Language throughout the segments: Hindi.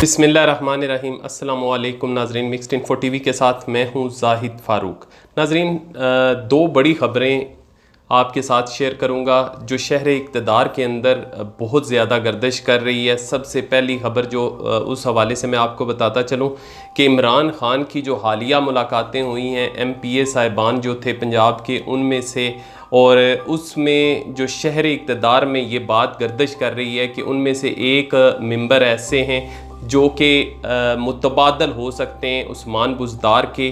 बिस्मिल्लाहिर्रहमानिर्रहीम। अस्सलामु अलैकुम नाजरीन, मिक्स्ड इन्फो टीवी के साथ मैं हूं जाहिद फ़ारूक। नाजरीन, दो बड़ी ख़बरें आपके साथ शेयर करूंगा जो शहर इक़्तिदार के अंदर बहुत ज़्यादा गर्दिश कर रही है। सबसे पहली ख़बर जो उस हवाले से मैं आपको बताता चलूं कि इमरान ख़ान की जो हालिया मुलाकातें हुई हैं MPA साहिबान जो थे पंजाब के, उनमें से, और उसमें जो शहर इक़्तिदार में ये बात गर्दिश कर रही है कि उनमें से एक मेंबर ऐसे हैं जो कि मुतबादल हो सकते हैं उस्मान बुज़दार के।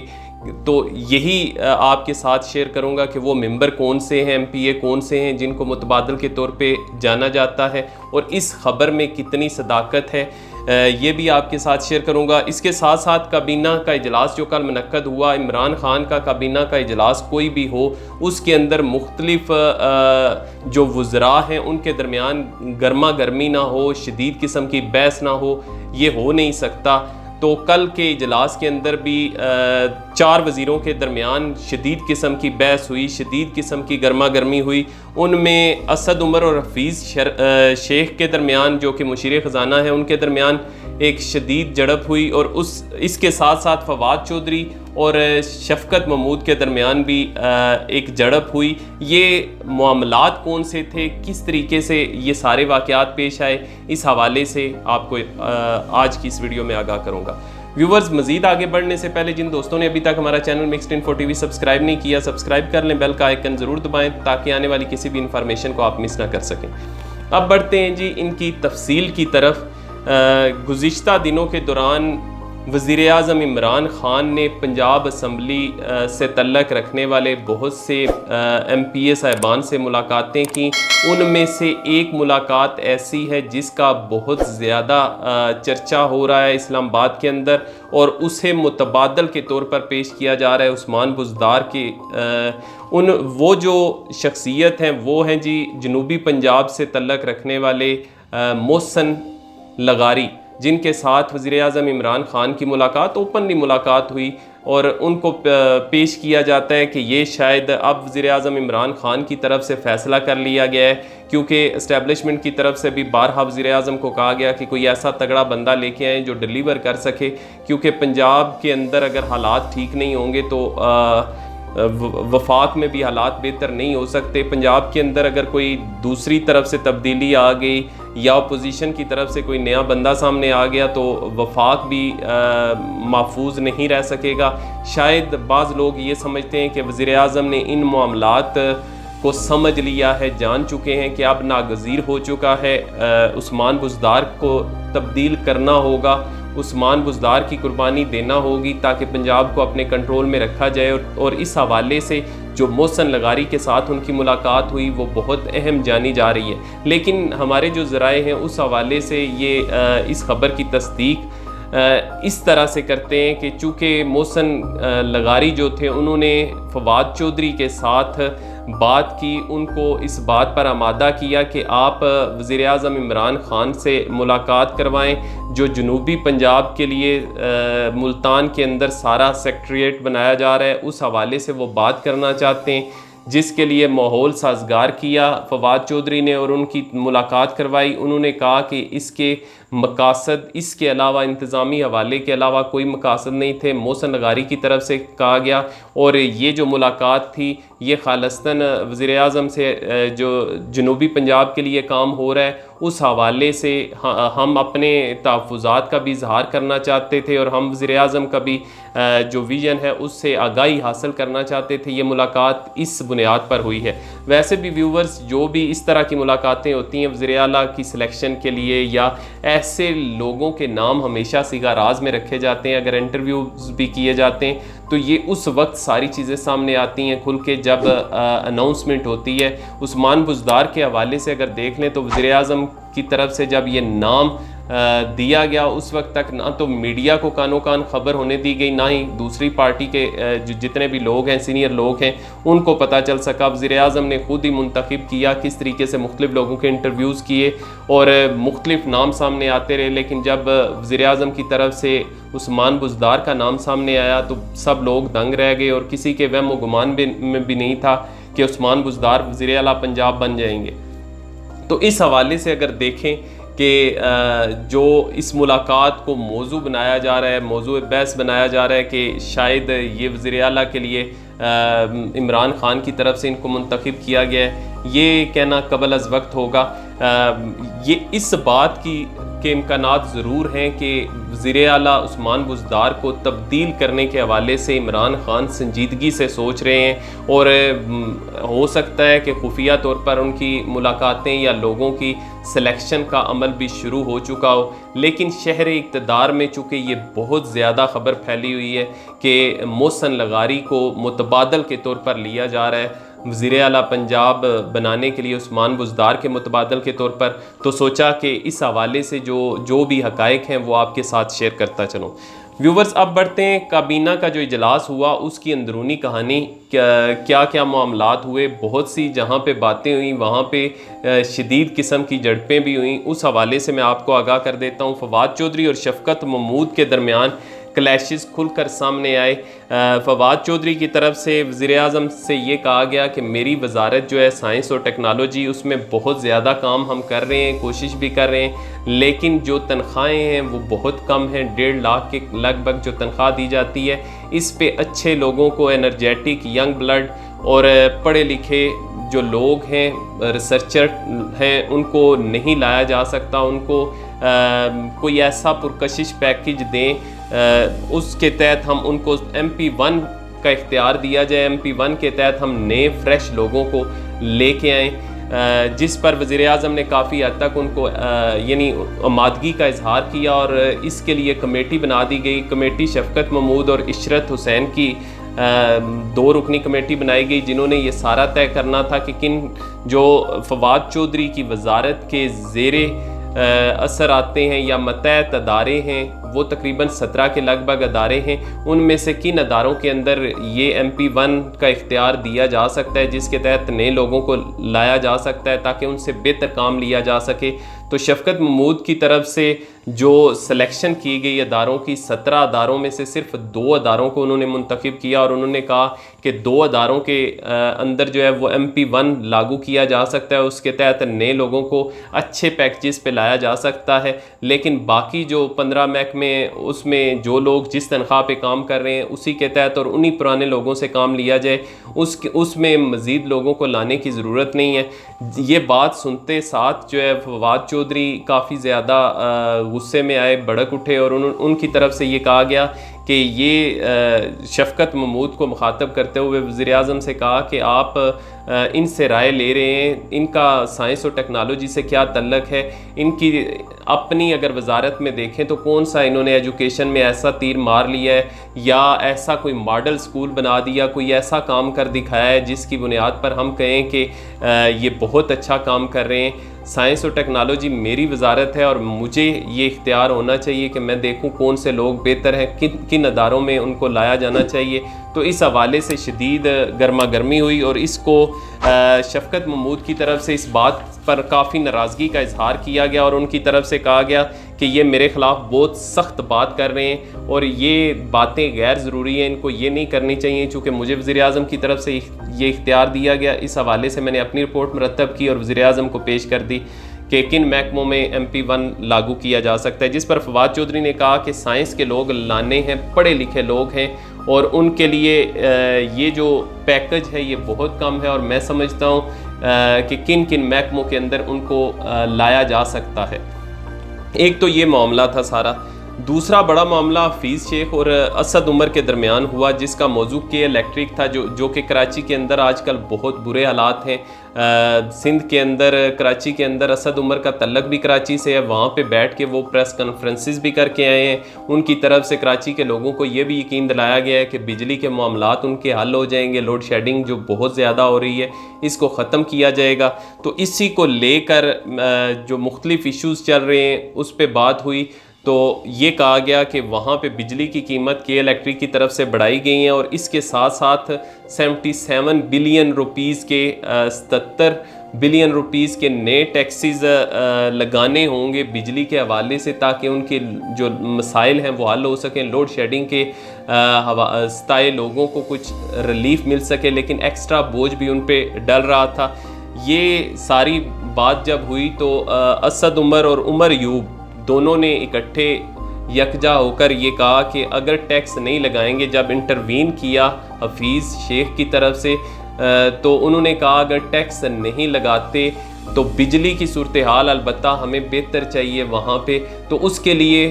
तो यही आपके साथ शेयर करूंगा कि वो मेंबर कौन से हैं, MPA कौन से हैं जिनको मुतबादल के तौर पे जाना जाता है, और इस ख़बर में कितनी सदाकत है ये भी आपके साथ शेयर करूंगा। इसके साथ साथ काबीना का इजलास जो कल मुनक्कद हुआ, इमरान ख़ान का काबीना का इजलास कोई भी हो, उसके अंदर मुख्तलिफ जो वज़रा हैं उनके दरमियान गर्मा गर्मी ना हो, शदीद किस्म की बहस ना हो, ये हो नहीं सकता। तो कल के इजलास के अंदर भी 4 वज़ीरों के दरमियान शदीद किस्म की बहस हुई, शदीद किस्म की गर्मा गर्मी हुई। उनमें असद उमर और हफीज़ शेख के दरमियान जो कि मुशीर ख़जाना है, उनके दरमियान एक शदीद झड़प हुई, और इसके साथ साथ फवाद चौधरी और शफ़कत महमूद के दरमियान भी एक झड़प हुई। ये मामलात कौन से थे, किस तरीके से ये सारे वाक़यात पेश आए, इस हवाले से आपको आज की इस वीडियो में आगाह करूँगा। व्यूवर्स, मज़ीद आगे बढ़ने से पहले जिन दोस्तों ने अभी तक हमारा channel mixed info TV subscribe नहीं किया, सब्सक्राइब कर लें, बेल का आइकन ज़रूर दबाएं ताकि आने वाली किसी भी इंफॉर्मेशन को आप मिस ना कर सकें। अब बढ़ते हैं जी इनकी तफसील की तरफ। गुज़िश्ता दिनों के दौरान वज़ीर आज़म इमरान ख़ान ने पंजाब असम्बली से तल्लक़ रखने वाले बहुत से MPA साहिबान से मुलाकातें की। उनमें से एक मुलाकात ऐसी है जिसका बहुत ज़्यादा चर्चा हो रहा है इस्लामाबाद के अंदर, और उसे मुतबादल के तौर पर पेश किया जा रहा है उस्मान बुज़दार के। वो जो शख्सियत हैं वो हैं जी जनूबी पंजाब से तल्लक़ रखने वाले मोहसन लगारी, जिनके साथ वज़ीर आज़म इमरान ख़ान की मुलाकात, ओपनली मुलाकात हुई, और उनको पेश किया जाता है कि ये शायद अब वज़ीर आज़म इमरान ख़ान की तरफ से फ़ैसला कर लिया गया है, क्योंकि इस्टेब्लिशमेंट की तरफ से भी बारहा वज़ीर आज़म को कहा गया कि कोई ऐसा तगड़ा बंदा लेके आएँ जो डिलीवर कर सके, क्योंकि पंजाब के अंदर अगर हालात ठीक नहीं होंगे तो वफाक में भी हालात बेहतर नहीं हो सकते। पंजाब के अंदर अगर कोई दूसरी तरफ से तब्दीली आ गई या अपोजिशन की तरफ से कोई नया बंदा सामने आ गया तो वफाक भी महफूज नहीं रह सकेगा। शायद बाज़ लोग ये समझते हैं कि वज़ीर आज़म ने इन मामलात को समझ लिया है, जान चुके हैं कि अब नागज़ीर हो चुका है, उस्मान बुज़दार को तब्दील करना होगा, उस्मान बुज़दार की कुर्बानी देना होगी ताकि पंजाब को अपने कंट्रोल में रखा जाए। और इस हवाले से जो मोहसन लगारी के साथ उनकी मुलाकात हुई वो बहुत अहम जानी जा रही है। लेकिन हमारे जो ज़राए हैं उस हवाले से ये इस ख़बर की तस्दीक इस तरह से करते हैं कि चूँकि मोहसन लगारी जो थे उन्होंने फवाद चौधरी के साथ बात की, उनको इस बात पर आमादा किया कि आप वज़ीर आज़म इमरान ख़ान से मुलाकात करवाएं, जो जनूबी पंजाब के लिए मुल्तान के अंदर सारा सेक्रेटरीट बनाया जा रहा है, उस हवाले से वो बात करना चाहते हैं, जिसके लिए माहौल साजगार किया फवाद चौधरी ने और उनकी मुलाकात करवाई। उन्होंने कहा कि इसके मकासद, इसके अलावा इंतज़ामी हवाले के अलावा कोई मकासद नहीं थे, मोहसन लगारी की तरफ से कहा गया। और ये जो मुलाकात थी ये खालिस्तन वज़ीर आज़म से जो जनूबी पंजाब के लिए काम हो रहा है उस हवाले से हम अपने तहफ़्फ़ुज़ात का भी इजहार करना चाहते थे, और हम वज़ीर आज़म का भी जो विज़न है उससे आगाही हासिल करना चाहते थे। ये मुलाकात इस बुनियाद पर हुई है। वैसे भी व्यूवर्स, जो भी इस तरह की मुलाकातें होती हैं वज़ीर आला की सिलेक्शन के लिए, या ऐसे लोगों के नाम हमेशा सिगा राज में रखे जाते हैं, अगर इंटरव्यूज़ भी किए जाते हैं तो ये उस वक्त सारी चीज़ें सामने आती हैं खुल के जब अनाउंसमेंट होती है। उस्मान बुज़दार के हवाले से अगर देख लें तो वज़ीर आज़म की तरफ से जब ये नाम दिया गया उस वक्त तक ना तो मीडिया को कानो कान खबर होने दी गई, ना ही दूसरी पार्टी के जितने भी लोग हैं, सीनियर लोग हैं, उनको पता चल सका। वज़ीर आज़म ने खुद ही मुंतखब किया, किस तरीके से मुख्तलिफ लोगों के इंटरव्यूज़ किए और मुख्तलिफ नाम सामने आते रहे। लेकिन जब वज़ीर आज़म की तरफ से उस्मान बुज़दार का नाम सामने आया तो सब लोग दंग रह गए, और किसी के वहम व गुमान में भी नहीं था कि उस्मान बुज़दार वज़ीर आला पंजाब बन जाएंगे। तो इस हवाले से अगर देखें कि जो इस मुलाकात को मौजू बनाया जा रहा है, मौजू बहस बनाया जा रहा है कि शायद ये वज़ीर आला के लिए इमरान खान की तरफ से इनको मुंतखब किया गया है, ये कहना कबल अज़ वक्त होगा। ये इस बात के इम्कानात ज़रूर हैं कि वज़ीर आला उस्मान बुज़दार को तब्दील करने के हवाले से इमरान खान संजीदगी से सोच रहे हैं, और हो सकता है कि खुफिया तौर पर उनकी मुलाकातें या लोगों की सिलेक्शन का अमल भी शुरू हो चुका हो। लेकिन शहर इक़्तिदार में चूँकि ये बहुत ज़्यादा ख़बर फैली हुई है कि मोहसन लगारी को मुतबादल के तौर पर लिया जा रहा है वज़ीर आला पंजाब बनाने के लिए उस्मान बुज़दार के मुतबादल के तौर पर, तो सोचा कि इस हवाले से जो भी हक़ाइक़ हैं वो आपके साथ शेयर करता चलूँ। व्यूवर्स, अब बढ़ते हैं काबीना का जो इजलास हुआ उसकी अंदरूनी कहानी, क्या क्या मामलात हुए। बहुत सी जहाँ पे बातें हुई वहाँ पे शदीद किस्म की झड़पें भी हुई, उस हवाले से मैं आपको आगाह कर देता हूँ। फवाद चौधरी और शफकत महमूद के दरमियान क्लैशेस खुलकर सामने आए। फवाद चौधरी की तरफ से वज़ीर आज़म से ये कहा गया कि मेरी वजारत जो है साइंस और टेक्नोलॉजी, उसमें बहुत ज़्यादा काम हम कर रहे हैं, कोशिश भी कर रहे हैं, लेकिन जो तनख्वाहें हैं वो बहुत कम हैं। 1.5 लाख के लगभग जो तनख्वाह दी जाती है, इस पे अच्छे लोगों को, एनर्जेटिक यंग ब्लड और पढ़े लिखे जो लोग हैं, रिसर्चर हैं, उनको नहीं लाया जा सकता। उनको कोई ऐसा पुरकशिश पैकेज दें उसके तहत हम उनको MP1 का इख्तियार दिया जाए, MP1 के तहत हम नए फ्रेश लोगों को लेके आएँ, जिस पर वज़ीर आज़म ने काफ़ी हद तक उनको यानी आमादगी का इजहार किया, और इसके लिए कमेटी बना दी गई। कमेटी शफकत महमूद और इशरत हुसैन की 2 रुकनी कमेटी बनाई गई, जिन्होंने ये सारा तय करना था कि किन जो फवाद चौधरी की वजारत के ज़ेरे असर आते हैं या मतहत अदारे हैं, वो तकरीबन 17 के लगभग अदारे हैं, उनमें से किन अदारों के अंदर ये MP1 का इख्तियार दिया जा सकता है, जिसके तहत नए लोगों को लाया जा सकता है ताकि उनसे बेहतर काम लिया जा सके। तो शफकत महमूद की तरफ से जो सिलेक्शन की गई अदारों की 17 अदारों में से सिर्फ 2 अदारों को उन्होंने मुंतखब किया, और उन्होंने कहा कि 2 अदारों के अंदर जो है वो MP1 लागू किया जा सकता है, उसके तहत नए लोगों को अच्छे पैकेजेस पे लाया जा सकता है। लेकिन बाकी जो 15 महकमे उसमें जो लोग जिस तनख्वाह पे काम कर रहे हैं उसी के तहत और उन्हीं पुराने लोगों से काम लिया जाए, उसमें मज़ीद लोगों को लाने की ज़रूरत नहीं है। ये बात सुनते साथ जो है फवाद चौधरी काफ़ी ज़्यादा गुस्से में आए, भड़क उठे, और उनकी तरफ से ये कहा गया कि ये शफकत महमूद को मुखातब करते हुए वज़ीर आज़म से कहा कि आप इनसे राय ले रहे हैं, इनका साइंस और टेक्नोलॉजी से क्या तल्लक है, इनकी अपनी अगर वजारत में देखें तो कौन सा इन्होंने एजुकेशन में ऐसा तीर मार लिया है या ऐसा कोई मॉडल स्कूल बना दिया, कोई ऐसा काम कर दिखाया है जिसकी बुनियाद पर हम कहें कि ये बहुत अच्छा काम कर रहे हैं। साइंस और टेक्नोलॉजी मेरी वजारत है और मुझे ये इख्तियार होना चाहिए कि मैं देखूं कौन से लोग बेहतर हैं, किन अदारों में उनको लाया जाना चाहिए। तो इस हवाले से शदीद गर्मा गर्मी हुई और इसको शफकत महमूद की तरफ से इस बात पर काफ़ी नाराज़गी का इजहार किया गया और उनकी तरफ से कहा गया कि ये मेरे ख़िलाफ़ बहुत सख्त बात कर रहे हैं और ये बातें गैर ज़रूरी हैं, इनको ये नहीं करनी चाहिए। चूँकि मुझे वज़ीर आज़म की तरफ से ये इख्तियार दिया गया, इस हवाले से मैंने अपनी रिपोर्ट मरतब की और वज़ीर आज़म को पेश कर दी कि किन महकमों में MP1 लागू किया जा सकता है। जिस पर फवाद चौधरी ने कहा कि साइंस के लोग लाने हैं, पढ़े लिखे लोग हैं और उनके लिए ये जो पैकेज है ये बहुत कम है और मैं समझता हूँ कि किन किन महकमों के अंदर उनको लाया जा सकता है। एक तो ये मामला था सारा। दूसरा बड़ा मामला हफीज़ शेख और असद उमर के दरमियान हुआ, जिसका मौजू के इलेक्ट्रिक था, जो कि कराची के अंदर आजकल बहुत बुरे हालात हैं। सिंध के अंदर, कराची के अंदर असद उमर का तल्लक भी कराची से है, वहाँ पे बैठ के वो प्रेस कॉन्फ्रेंसेस भी करके आए हैं। उनकी तरफ से कराची के लोगों को ये भी यकीन दिलाया गया है कि बिजली के मामलात उनके हल हो जाएंगे, लोड शेडिंग जो बहुत ज़्यादा हो रही है इसको ख़त्म किया जाएगा। तो इसी को लेकर जो मुख्तलिफ इशूज़ चल रहे हैं उस पर बात हुई, तो ये कहा गया कि वहाँ पे बिजली की कीमत के इलेक्ट्रिक की तरफ से बढ़ाई गई है और इसके साथ साथ 77 बिलियन रुपीज़ के 77 बिलियन रुपीज़ के नए टैक्सेस लगाने होंगे बिजली के हवाले से, ताकि उनके जो मसाइल हैं वो हल हो सकें, लोड शेडिंग के सताए लोगों को कुछ रिलीफ मिल सके। लेकिन एक्स्ट्रा बोझ भी उन पे डल रहा था। ये सारी बात जब हुई तो असद उमर और उमर यूब दोनों ने इकट्ठे यकजा होकर ये कहा कि अगर टैक्स नहीं लगाएंगे, जब इंटरवीन किया हफीज़ शेख की तरफ से तो उन्होंने कहा अगर टैक्स नहीं लगाते तो बिजली की सूरत हाल अलबत्ता हमें बेहतर चाहिए वहाँ पे, तो उसके लिए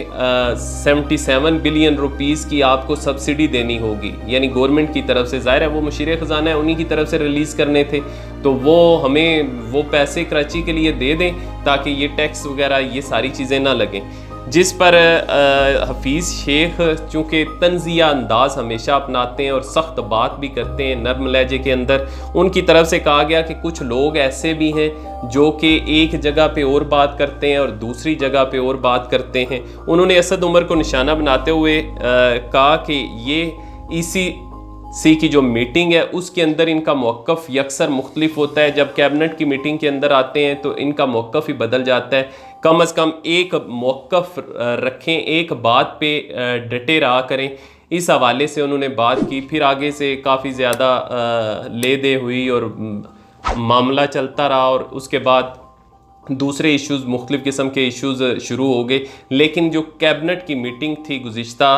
77 बिलियन रुपीज़ की आपको सब्सिडी देनी होगी, यानी गवर्नमेंट की तरफ से। ज़ाहिर है वो मुशीर ख़जाना है, उन्हीं की तरफ से रिलीज़ करने थे, तो वो हमें वो पैसे कराची के लिए दे दें ताकि ये टैक्स वगैरह ये सारी चीज़ें ना लगें। जिस पर हफीज़ शेख चूँकि तंज़िया अंदाज़ हमेशा अपनाते हैं और सख्त बात भी करते हैं नर्म लहजे के अंदर, उनकी तरफ से कहा गया कि कुछ लोग ऐसे भी हैं जो कि एक जगह पे और बात करते हैं और दूसरी जगह पे और बात करते हैं। उन्होंने असद उमर को निशाना बनाते हुए कहा कि ये EC की जो मीटिंग है उसके अंदर इनका मौक़िफ़ यकसर मुख्तलिफ होता है, जब कैबिनेट की मीटिंग के अंदर आते हैं तो इनका मौक़िफ़ ही बदल जाता है। कम अज़ कम एक मौक़िफ़ रखें, एक बात पे डटे रहा करें। इस हवाले से उन्होंने बात की, फिर आगे से काफ़ी ज़्यादा ले दे हुई और मामला चलता रहा और उसके बाद दूसरे इश्यूज़, मुख्तलिफ़ किस्म के इश्यूज़ शुरू हो गए। लेकिन जो कैबिनेट की मीटिंग थी गुज़िश्ता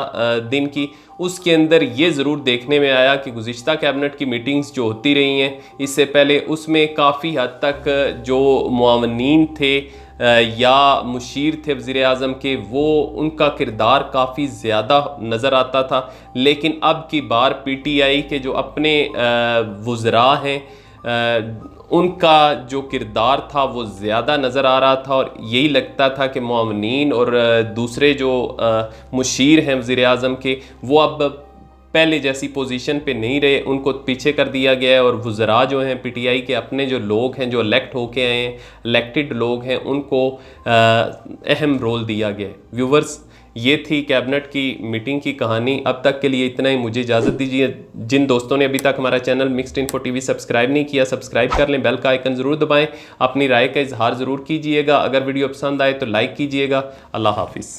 दिन की, उसके अंदर ये ज़रूर देखने में आया कि गुज़िश्ता कैबिनेट की मीटिंग्स जो होती रही हैं इससे पहले, उसमें काफ़ी हद तक जो मुआवनीन थे या मुशीर थे वज़ीर आज़म के, वो उनका किरदार काफ़ी ज़्यादा नज़र आता था। लेकिन अब की बार PTI के जो अपने वज़रा हैं उनका जो किरदार था वो ज़्यादा नज़र आ रहा था और यही लगता था कि मुआवनीन और दूसरे जो मुशीर हैं वज़ीर आज़म के, वो अब पहले जैसी पोजीशन पे नहीं रहे, उनको पीछे कर दिया गया है। और वज़रा जो हैं PTI के अपने जो लोग हैं, जो इलेक्ट होके आए हैं, इलेक्टेड लोग हैं, उनको अहम रोल दिया गया है। व्यूवर्स, ये थी कैबिनेट की मीटिंग की कहानी। अब तक के लिए इतना ही, मुझे इजाज़त दीजिए। जिन दोस्तों ने अभी तक हमारा channel mixed info TV subscribe नहीं किया, सब्सक्राइब कर लें, बेल का आइकन ज़रूर दबाएं, अपनी राय का इजहार ज़रूर कीजिएगा। अगर वीडियो पसंद आए तो लाइक कीजिएगा। अल्लाह हाफिज़।